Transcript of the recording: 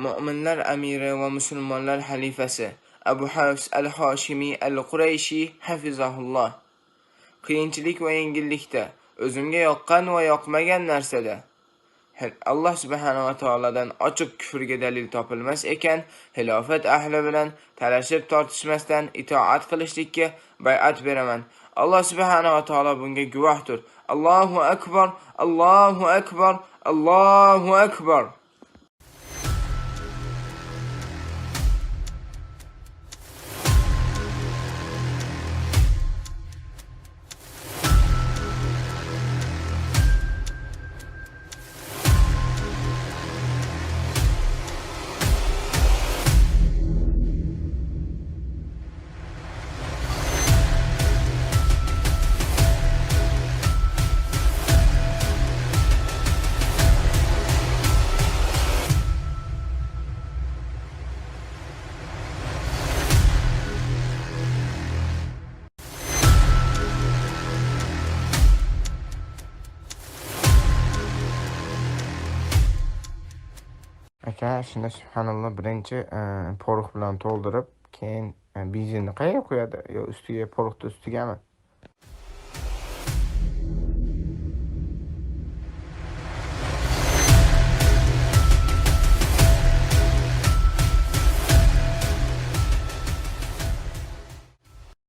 Mu'minlar amiri va musulmonlar xalifasi Abu Hafs al-Hoshimi al-Qurayshi hafizahulloh. Qiyinchilik va yengillikda, o'zimga yoqqan va yoqmagan narsada Alloh subhanahu va taoladan ochiq kufrga dalil topilmas ekan, xilofat ahli bilan talashib tortishmasdan itoat qilishlikka bay'at beraman. Alloh subhanahu va taolo bunga guvohdir. Allohu akbar, Allohu akbar, Allohu akbar. Aka, shunda subhanalloh birinchi porox bilan to'ldirib, keyin benzinni qayerga qo'yadi? Yo ustiga, poroxni ustigami?